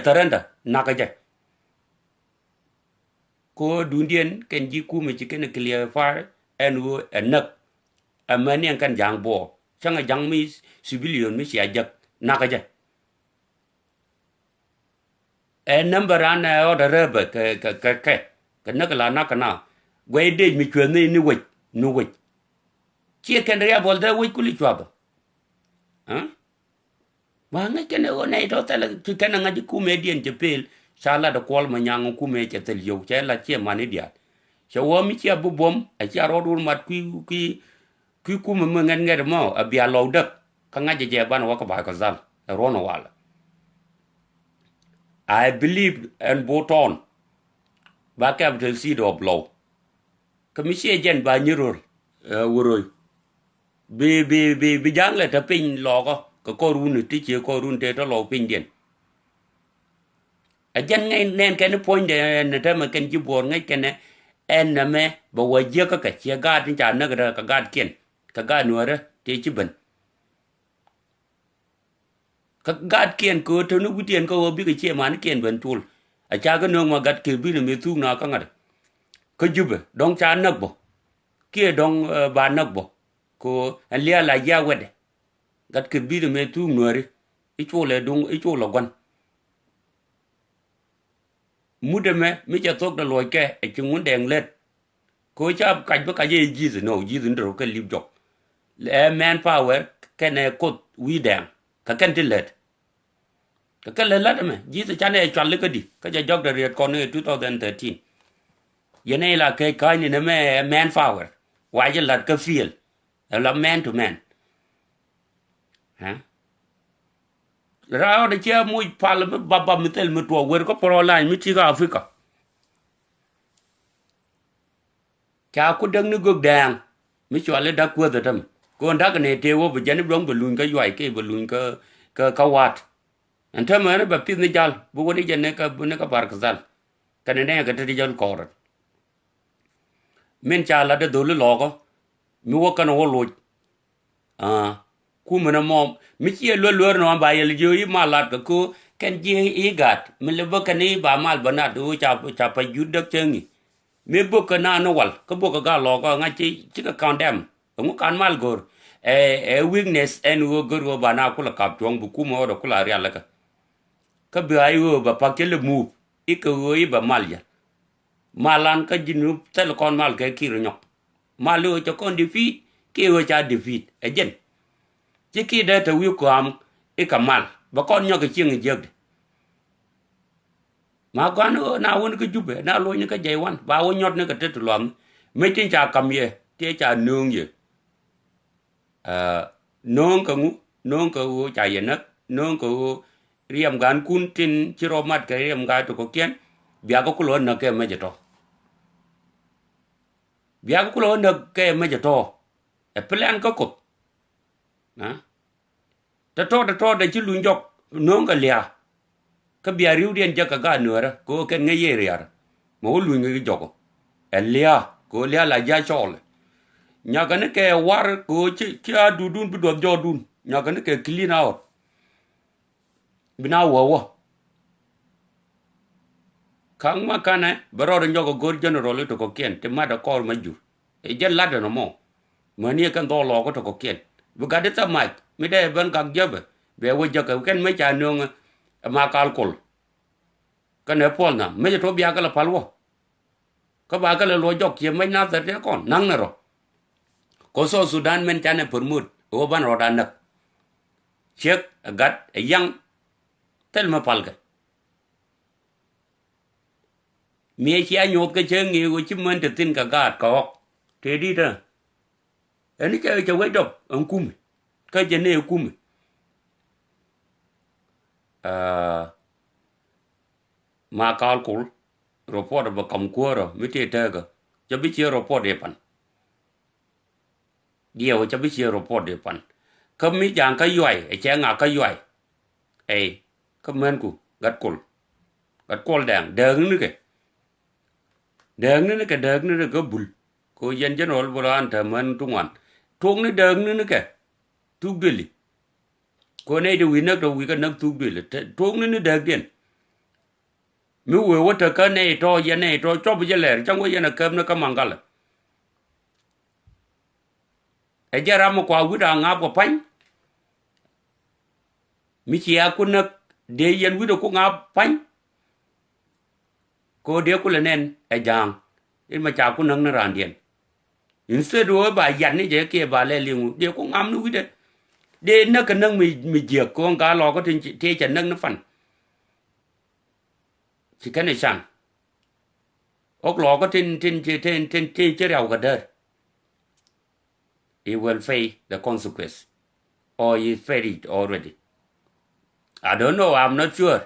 taranda nakaja ko dundien ken ji kuma ci ken clear far en wo enak amani an kan jang bo changa jang mi civilian mi sia jak nakaja en number an order rebe ke nakala nakana gwe de mi chwene ni we no we ci ken ria bol da we kuli chwaba ha ma nga ken o nei to tala ci ken nga ji kuma dien je pel sala da kol ma nyang kuma ce tel yow ce la ce mani dia ce wo mi ci abu bom a ci aro dur mat ki kuma ma ngen ngere mo a bia lo dak ka nga je ban wa ka ba ka zal rono wala I believe and vote on ba capital seed of law commission jen ba nyurur wuroi bi jang le ta pin lo ko run ti che ko run te to lo pin den a jen ngay nen ken point de ne ta ma ken ji bor ngay ken en na me ba wa je ka che ga tin cha na ga ka ga ken ka ga nuore te chi ben ka ga ken ko to nu gutien ko bi ka che man ken ben tul a cha ga no ma gat ke bi ne me tu na ka ngad ko jube dong cha nak bo kia dong ba nak bo ko alia la ya wede gat ke bi me tu nuori icho le dung icho lo gon mude me mi cha tok da loy ke e chung deng let ko cha kaj ba ka ye ji no ji ndo ka lip jok le man power ken e ko wi dang ka ken ti let ka ken le let me ji cha ne chwa le ka di ka ja jok da riet ko ne 2013 yene la ke kai ni ne me man power wa je lat ka feel la man to man ha rao de che muy pal baba mitel mi to wer ko pro line mi ti ga afrika ka ku dang ni gog dang mi chwa le da ku da tam ko nda ne te wo be jani blong be lun ka yai ke be lun ka wat en ta ma ba pin ni jal bu ko ni jene ka bar ka zal ka ne ka te jal ko men cha la de do le lo ko mi wo kan wo lo ku mena mom mi ci lo no ba yel jo yi malat ko ken ji i gat mi le ba kan ba mal bana do cha pa judak chengi me bo kana no wal ko bo ga lo ko nga ci ka condemn mu kan mal gor weakness en wo gor wo bana ko la kap tong bu ku mo do ko la ria la ka bi ay wo ba pa ke le mu i ko wo yi ba mal ya malan ka jinu tel kon mal ke ki nyok malu cho kon defeat ke wo cha defeat ejen ci ki da ta wi ko am e kamal ba kon nyok chieng jeg ma gwan na won ko jube na lo ni ka jey wan ba wo nyot ne ka tet lom me tin cha kam ye te cha nung ye nung ka ngu nung ka wo cha ye nak nung ka wo riam gan kun tin ci ro mat ka riam ga to ko ken bia ko lo na ke me je to bia ko lo na ke me je to e plan ko ko na ta to da ci lu njok nung ka lia ka bia riu dien ja ka ga nuara ko ken nge ye ria mo lu nge joko elia ko lia la ja chol nya ka ne ke war ko ci dudun bi do jodun nya ka ne ke clean out bina wo kang ma kana baro de njoko gor general to ko ken te ma da kor ma jur e je la de no mo mani kan do lo ko to ko ken bu ga de ta ma mi de ban ka jebe be wo ja ka ken me cha nung ma kal kol ka ne pol na me to bia ka la palwo ka ba ka le lo jok ye me na ta de kon nang na ro ko so sudan men cha ne permut o ban ro dan nak chek gat yang tel ma pal ga mi chi a nyot ka chen ngi ko chi men te tin ka gat ko te di ta ani cha we dop an kum ka je ne kum ma kal kul report ba kam ko ro mi te ta ga cha bi chi report de pan dia cha bi chi report de pan ka mi jang ka yoi e cha nga ka yoi ka men ku gat kol dang ni ke dang ni ke dang ni ke bul ko yen jenol bolan ta man tungwan tung ni dang ni ke tu bili ko ne de wi nak do wi ka nak tu bili tung ni dang den mi we wota ka ne to ye ne to chob je ler chango ye na kem na ka mangala e jara mo kwa wida nga ko pan mi ci ya ku nak de yen wida ku nga pan ko de ku le nen e jang in ma cha ku nang na randien instead do ba yan ni je ke ba le lingu de ku ngam nu wida de na ka nang mi je ko nga lo ko tin te cha nang na fan chỉ cái này sang ốc lò có trên chế rau cả đời he will face the consequence or he faced it already I don't know I'm not sure